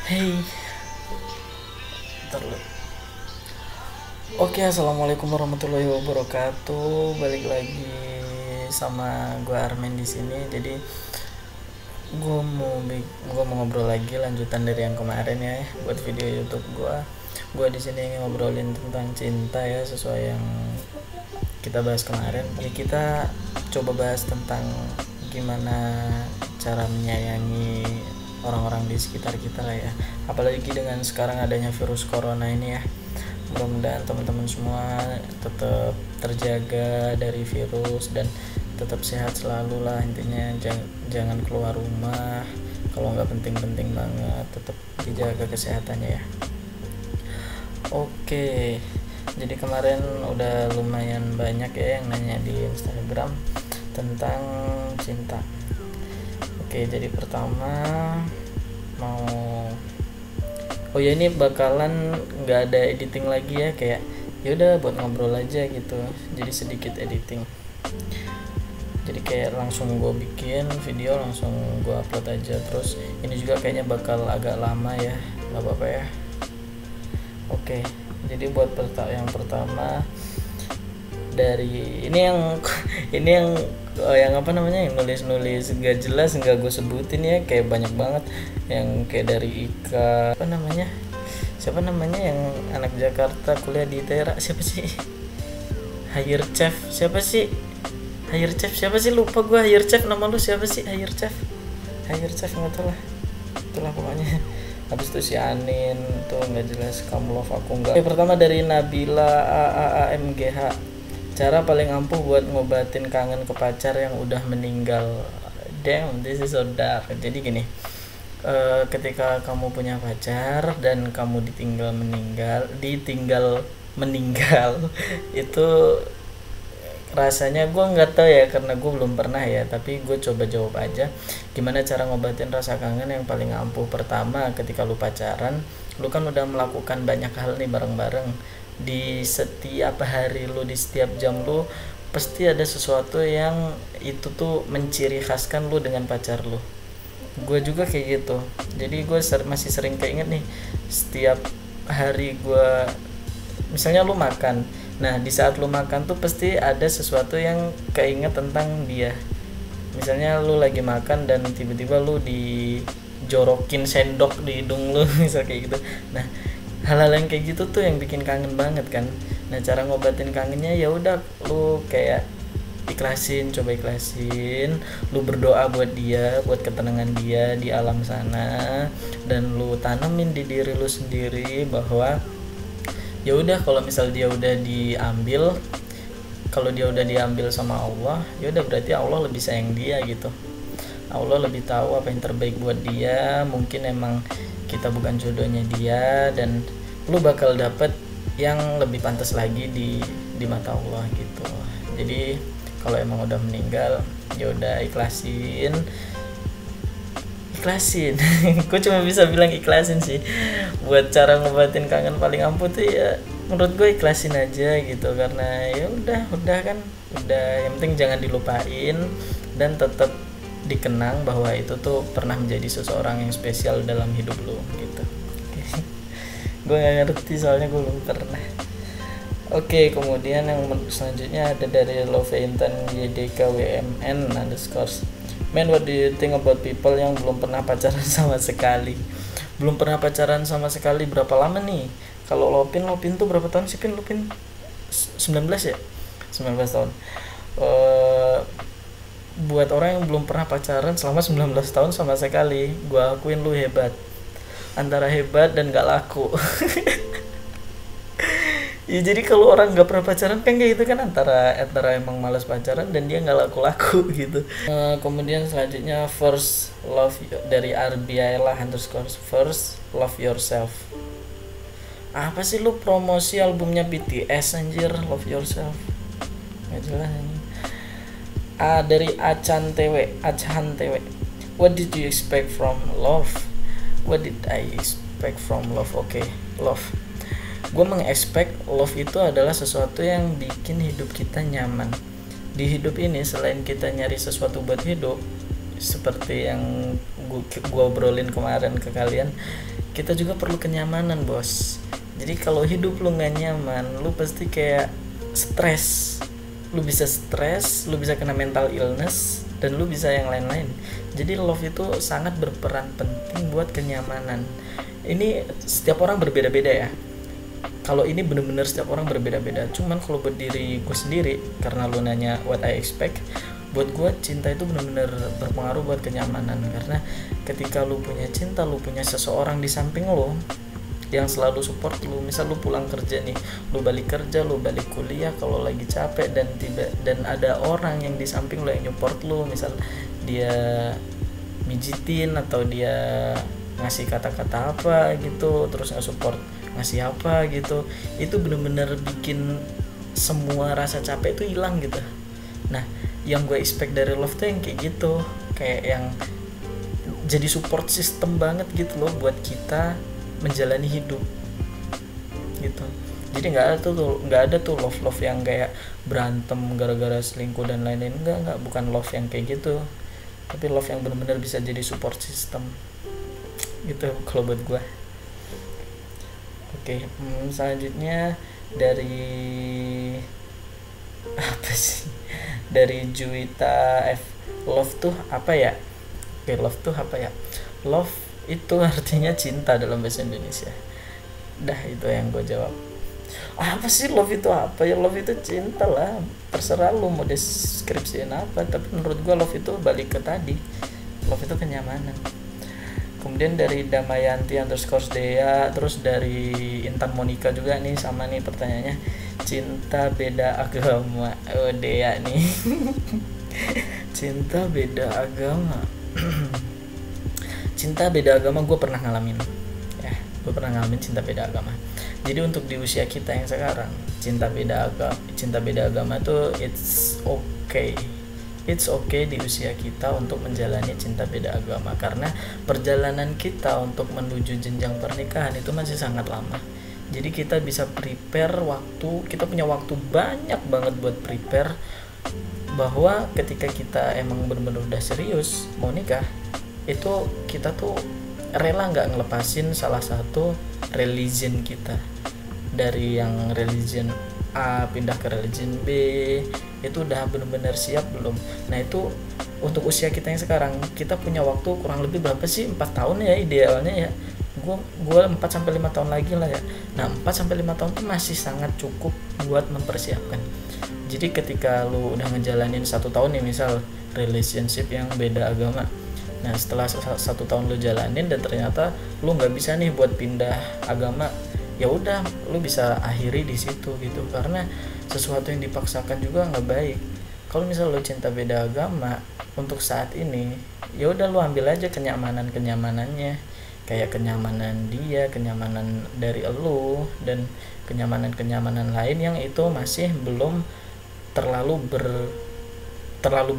Hey, terlalu. Oke, assalamualaikum warahmatullahi wabarakatuh. Balik lagi sama gue Armen di sini. Jadi gue mau ngobrol lagi lanjutan dari yang kemarin ya, buat video YouTube gue. Gue di sini ngobrolin tentang cinta ya, sesuai yang kita bahas kemarin. Ya kita coba bahas tentang gimana cara menyayangi orang-orang di sekitar kita lah ya, apalagi dengan sekarang adanya virus corona ini ya. Mudah-mudahan teman-teman semua tetap terjaga dari virus dan tetap sehat selalu lah, intinya jangan keluar rumah kalau nggak penting-penting banget, tetap dijaga kesehatannya ya. Oke, jadi kemarin udah lumayan banyak ya yang nanya di Instagram tentang cinta. Oke, jadi pertama mau oh ya, ini bakalan nggak ada editing lagi ya, kayak yaudah buat ngobrol aja gitu, jadi sedikit editing. Jadi kayak langsung gue bikin video langsung gue upload aja. Terus ini juga kayaknya bakal agak lama ya, nggak apa-apa ya. Oke, jadi buat yang pertama dari ini yang ini yang apa namanya, yang nulis nggak jelas, nggak gue sebutin ya, kayak banyak banget yang kayak dari Ika, apa namanya, siapa namanya yang anak Jakarta kuliah di Tera, siapa sih, Higher Chef, siapa sih Higher Chef, siapa sih, lupa gue. Higher Chef, nama lu siapa sih? Higher Chef nggak tahu lah, itulah pokoknya. Habis itu si Anin tuh nggak jelas, kamu love aku nggak. Oke, pertama dari Nabila AAMGH, cara paling ampuh buat ngobatin kangen ke pacar yang udah meninggal. Damn, this is so dark. Jadi gini, ketika kamu punya pacar dan kamu ditinggal meninggal itu rasanya, gue nggak tahu ya karena gue belum pernah ya, tapi gue coba jawab aja gimana cara ngobatin rasa kangen yang paling ampuh. Pertama, ketika lu pacaran, lu kan udah melakukan banyak hal nih bareng-bareng. Di setiap hari lu, di setiap jam lu, pasti ada sesuatu yang itu tuh menciri khaskan lu dengan pacar lu. Gue juga kayak gitu, jadi gue masih sering keinget nih setiap hari. Gue misalnya lu makan, nah di saat lu makan tuh pasti ada sesuatu yang keinget tentang dia. Misalnya lu lagi makan dan tiba-tiba lu dijorokin sendok di hidung lu misal kayak gitu. Nah, hal-hal yang kayak gitu tuh yang bikin kangen banget kan. Nah, cara ngobatin kangennya ya udah lu kayak coba ikhlasin, lu berdoa buat dia, buat ketenangan dia di alam sana, dan lu tanemin di diri lu sendiri bahwa ya udah, kalau misal dia udah diambil, kalau dia udah diambil sama Allah, ya udah berarti Allah lebih sayang dia gitu. Allah lebih tahu apa yang terbaik buat dia. Mungkin emang kita bukan jodohnya dia, dan lu bakal dapet yang lebih pantas lagi di mata Allah gitu. Jadi kalau emang udah meninggal, ya udah ikhlasin. Gue cuma bisa bilang ikhlasin sih. Buat cara ngobatin kangen paling ampuh tuh ya menurut gue ikhlasin aja gitu, karena ya udah kan, udah, yang penting jangan dilupain dan tetap dikenang bahwa itu tuh pernah menjadi seseorang yang spesial dalam hidup lo gitu. Gue nggak ngerti soalnya gue belum pernah. Oke, kemudian yang selanjutnya ada dari Loveintan YDKWMN _ Man, what do you think about people yang belum pernah pacaran sama sekali? Belum pernah pacaran sama sekali berapa lama nih? Kalau Lopin tuh berapa tahun sih, Lopin 19 ya? 19 tahun. Buat orang yang belum pernah pacaran selama 19 tahun sama sekali, gue akuin lu hebat. Antara hebat dan gak laku. Ya jadi kalau orang nggak pernah pacaran kan kayak gitu kan, antara emang malas pacaran dan dia nggak laku-laku gitu. Kemudian selanjutnya first love dari Arbiaela _ first love yourself. Apa sih lu promosi albumnya BTS anjir, love yourself? Nggak jelas ini. Dari Achan TW. What did you expect from love? What did I expect from love? Oke, love. Gue mengexpect love itu adalah sesuatu yang bikin hidup kita nyaman. Di hidup ini selain kita nyari sesuatu buat hidup, seperti yang gue obrolin kemarin ke kalian, kita juga perlu kenyamanan, bos. Jadi kalau hidup lu nggak nyaman, lu pasti kayak stres. Lu bisa stres, lu bisa kena mental illness, dan lu bisa yang lain-lain. Jadi love itu sangat berperan penting buat kenyamanan. Ini setiap orang berbeda-beda ya. Kalau ini bener-bener setiap orang berbeda-beda. Cuman kalau buat diri gue sendiri, karena lu nanya what I expect, buat gue cinta itu bener-bener berpengaruh buat kenyamanan. Karena ketika lu punya cinta, lu punya seseorang di samping lu yang selalu support lu. Misal lu pulang kerja nih, lu balik kerja, lu balik kuliah, kalau lagi capek dan ada orang yang di samping lu yang support lu, misal dia mijitin atau dia ngasih kata-kata apa gitu, terus nge-support ngasih apa gitu, itu bener-bener bikin semua rasa capek itu hilang gitu. Nah, yang gue expect dari love tuh yang kayak gitu, kayak yang jadi support system banget gitu loh buat kita menjalani hidup gitu. Jadi nggak ada tuh love yang kayak berantem gara-gara selingkuh dan lain-lain. Nggak, bukan love yang kayak gitu, tapi love yang benar-benar bisa jadi support system gitu kalau buat gue. Oke, selanjutnya dari apa sih, dari Juwita F, love tuh apa ya? Oke, love tuh apa ya? Love itu artinya cinta dalam bahasa Indonesia. Dah, itu yang gue jawab. Apa sih love itu apa ya? Love itu cinta lah, terserah lu mau deskripsiin apa, tapi menurut gue love itu balik ke tadi, love itu kenyamanan. Kemudian dari Damayanti _ Dea, terus dari Intan Monica juga nih, sama nih pertanyaannya, cinta beda agama. Oh, Dea nih. Cinta beda agama. Cinta beda agama gue pernah ngalamin ya, gue pernah ngalamin cinta beda agama. Jadi untuk di usia kita yang sekarang, cinta beda agama tuh it's okay di usia kita untuk menjalani cinta beda agama, karena perjalanan kita untuk menuju jenjang pernikahan itu masih sangat lama. Jadi kita bisa prepare kita punya waktu banyak banget buat prepare, bahwa ketika kita emang benar-benar udah serius mau nikah, itu kita tuh rela nggak ngelepasin salah satu religion kita, dari yang religion A pindah ke religion B, itu udah benar-benar siap belum? Nah, itu untuk usia kita yang sekarang, kita punya waktu kurang lebih berapa sih? 4 tahun ya idealnya ya. Gue 4-5 tahun lagi lah ya. Nah, 4-5 tahun itu masih sangat cukup buat mempersiapkan. Jadi ketika lu udah ngejalanin 1 tahun nih, misal relationship yang beda agama, nah setelah 1 tahun lu jalanin dan ternyata lu nggak bisa nih buat pindah agama, ya udah lu bisa akhiri di situ gitu, karena sesuatu yang dipaksakan juga nggak baik. Kalau misal lu cinta beda agama untuk saat ini, ya udah lu ambil aja kenyamanannya, kayak kenyamanan dia, kenyamanan dari elu, dan kenyamanan lain yang itu masih belum terlalu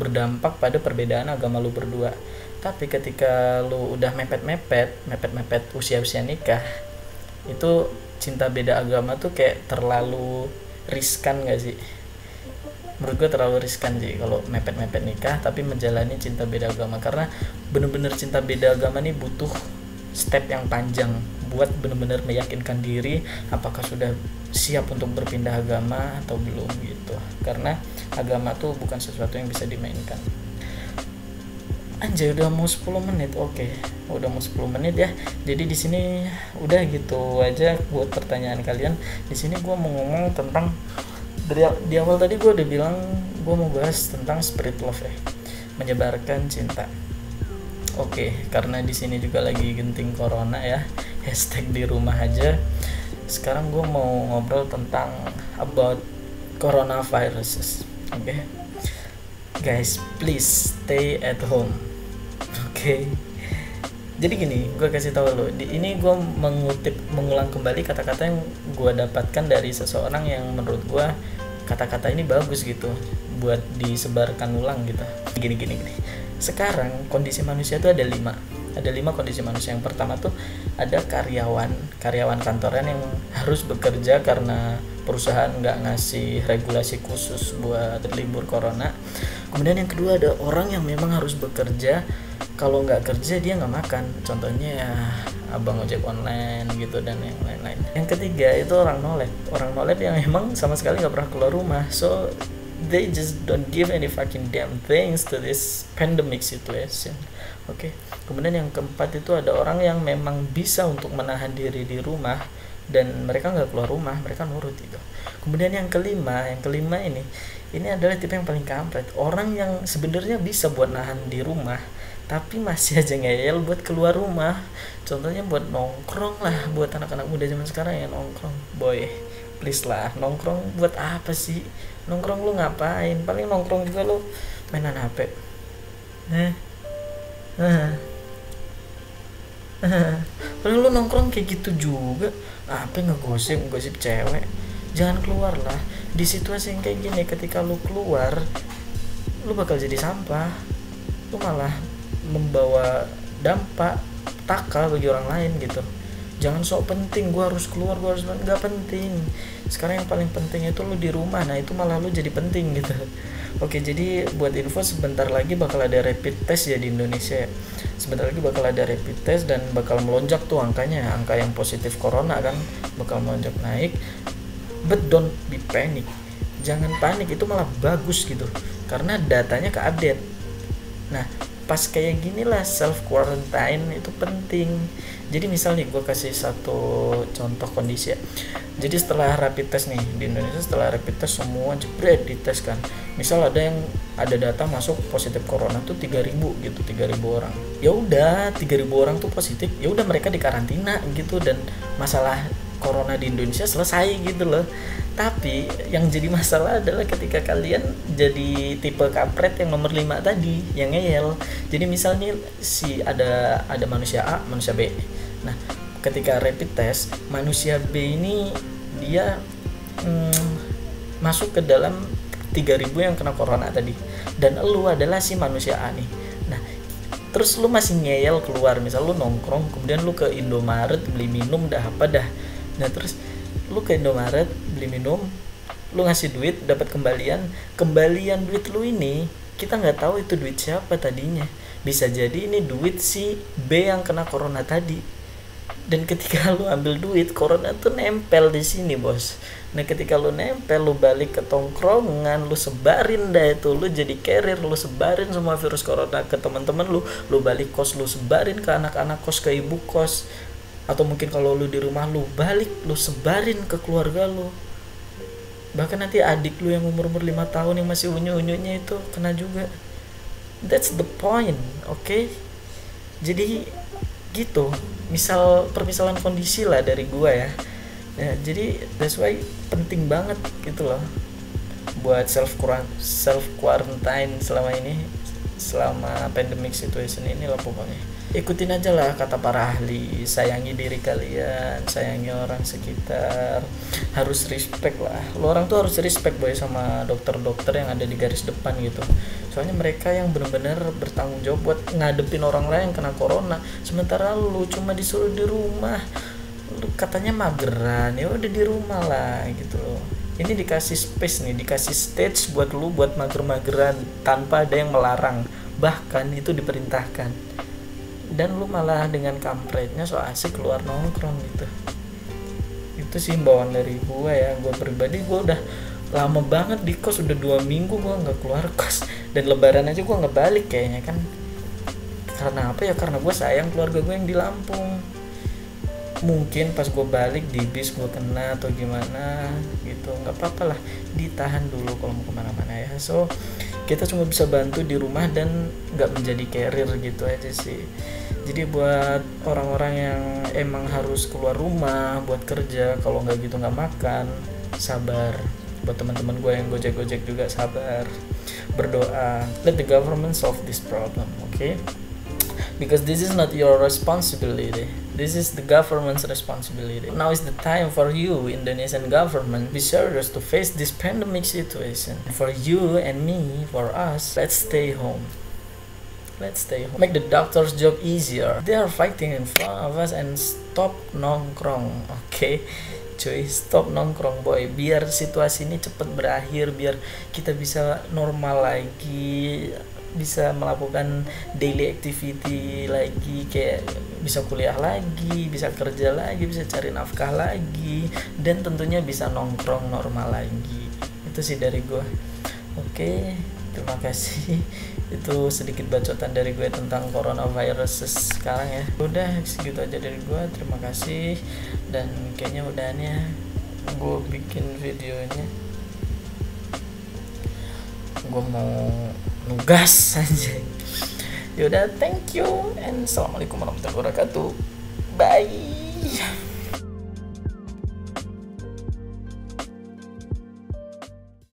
berdampak pada perbedaan agama lu berdua. Tapi ketika lu udah mepet usia nikah, itu cinta beda agama tuh kayak terlalu riskan gak sih? Menurut gue terlalu riskan sih kalau mepet nikah tapi menjalani cinta beda agama, karena bener-bener cinta beda agama nih butuh step yang panjang buat bener-bener meyakinkan diri apakah sudah siap untuk berpindah agama atau belum gitu, karena agama tuh bukan sesuatu yang bisa dimainkan. Anjay, udah mau 10 menit. Oke, udah mau 10 menit ya. Jadi di sini udah gitu aja buat pertanyaan kalian. Di sini gue mau ngomong tentang, di awal tadi gue udah bilang gue mau bahas tentang spirit love ya, menyebarkan cinta. Oke, karena di sini juga lagi genting corona ya, hashtag di rumah aja. Sekarang gue mau ngobrol tentang about coronaviruses. Oke. Guys, please stay at home. Oke. Jadi gini, gue kasih tahu lo. Di ini gue mengulang kembali kata-kata yang gue dapatkan dari seseorang yang menurut gue kata-kata ini bagus gitu buat disebarkan ulang gitu. Gini. Sekarang kondisi manusia itu ada 5 kondisi manusia. Yang pertama tuh ada karyawan kantoran yang harus bekerja karena perusahaan nggak ngasih regulasi khusus buat libur corona. Kemudian yang kedua ada orang yang memang harus bekerja kalau nggak kerja dia nggak makan, contohnya ya abang ojek online gitu dan yang lain-lain. Yang ketiga itu orang nolep yang emang sama sekali nggak pernah keluar rumah, so they just don't give any fucking damn things to this pandemic situation. Oke. Kemudian yang keempat itu ada orang yang memang bisa untuk menahan diri di rumah dan mereka nggak keluar rumah, mereka nurut itu. Kemudian yang kelima ini adalah tipe yang paling kampret, orang yang sebenarnya bisa buat nahan di rumah tapi masih aja ngeyel buat keluar rumah. Contohnya buat nongkrong lah, buat anak-anak muda zaman sekarang ya nongkrong. Boy, please lah, nongkrong buat apa sih? Nongkrong lu ngapain? Paling nongkrong juga lu mainan HP. Paling lu nongkrong kayak gitu juga. Apa ngegosip cewek? Jangan keluar lah. Di situasi yang kayak gini, ketika lu keluar, lu bakal jadi sampah. Lu malah membawa dampak taka bagi orang lain gitu. Jangan sok penting gue harus keluar, nggak penting. Sekarang yang paling penting itu lu di rumah, nah itu malah lu jadi penting gitu. Oke, jadi buat info, sebentar lagi bakal ada rapid test ya di Indonesia. Sebentar lagi bakal ada rapid test dan bakal melonjak tuh angkanya, angka yang positif corona kan bakal melonjak naik. But don't be panic, jangan panik, itu malah bagus gitu karena datanya keupdate. Nah, pas kayak gini lah self quarantine itu penting. Jadi misal nih gue kasih satu contoh kondisi ya. Jadi setelah rapid test nih di Indonesia, setelah rapid test semua jebret dites kan. Misal ada data masuk positif corona tuh 3.000 gitu, 3.000 orang. Ya udah 3.000 orang tuh positif, ya udah mereka dikarantina gitu dan masalah corona di Indonesia selesai gitu loh. Tapi yang jadi masalah adalah ketika kalian jadi tipe kampret yang nomor 5 tadi, yang ngeyel. Jadi misalnya ada manusia A, manusia B. Nah, ketika rapid test, manusia B ini dia masuk ke dalam 3.000 yang kena corona tadi. Dan lu adalah si manusia A nih. Nah, terus lu masih ngeyel keluar, misal lu nongkrong, kemudian lu ke Indomaret beli minum dah apa dah. Nah, terus lu ke Indomaret beli minum, lu ngasih duit, dapat kembalian duit lu ini kita nggak tahu itu duit siapa tadinya. Bisa jadi ini duit si B yang kena corona tadi. Dan ketika lu ambil duit, corona tuh nempel di sini, bos. Nah, ketika lu nempel, lu balik ke tongkrongan, lu sebarin dah itu, lu jadi carrier, lu sebarin semua virus corona ke teman-teman lu balik kos, lu sebarin ke anak-anak kos, ke ibu kos. Atau mungkin kalau lu di rumah, lu balik, lu sebarin ke keluarga lu. Bahkan nanti adik lu yang umur 5 tahun yang masih unyu-unyunya itu kena juga. That's the point, okay? Jadi gitu, permisalan kondisi lah dari gua ya. Jadi that's why penting banget gitu loh buat self quarantine selama pandemic situation ini lah pokoknya. Ikutin aja lah kata para ahli, sayangi diri kalian, sayangi orang sekitar, harus respect lah. Lo orang tuh harus respect boy sama dokter-dokter yang ada di garis depan gitu. Soalnya mereka yang benar-benar bertanggung jawab buat ngadepin orang lain yang kena corona. Sementara lu cuma disuruh di rumah, lu katanya mageran, ya udah di rumah lah gitu loh. Ini dikasih space nih, dikasih stage buat lu buat mager-mageran tanpa ada yang melarang, bahkan itu diperintahkan. Dan lu malah dengan kampretnya so asik keluar nongkrong gitu. Itu sih himbauan dari gue ya. Gue pribadi gue udah lama banget di kos, udah 2 minggu gue gak keluar kos. Dan lebaran aja gue gak balik kayaknya kan. Karena apa ya, karena gue sayang keluarga gue yang di Lampung. Mungkin pas gue balik di bis gue kena atau gimana gitu, gak apa-apa lah, ditahan dulu kalau mau kemana-mana ya. So kita cuma bisa bantu di rumah dan gak menjadi carrier gitu aja sih. Jadi buat orang-orang yang emang harus keluar rumah buat kerja, kalau nggak gitu nggak makan, sabar. Buat teman-teman gue yang gojek juga sabar, berdoa, let the government solve this problem, okay? Because this is not your responsibility, this is the government's responsibility. Now is the time for you, Indonesian government, be serious to face this pandemic situation. For you and me, for us, let's stay home. Let's stay home. Make the doctor's job easier. They are fighting in front of us, and stop nongkrong, okay? Cuy, stop nongkrong boy. Biar situasi ini cepat berakhir, biar kita bisa normal lagi. bisa melakukan daily activity lagi, kayak bisa kuliah lagi, bisa kerja lagi, bisa cari nafkah lagi, dan tentunya bisa nongkrong normal lagi. Itu sih dari gue. Oke, terima kasih. Itu sedikit bacotan dari gue tentang coronavirus sekarang ya. Udah segitu aja dari gue. Terima kasih. Dan kayaknya udahannya gue bikin videonya, gue mau nugas aja. Yaudah, thank you and assalamualaikum warahmatullahi wabarakatuh. Bye.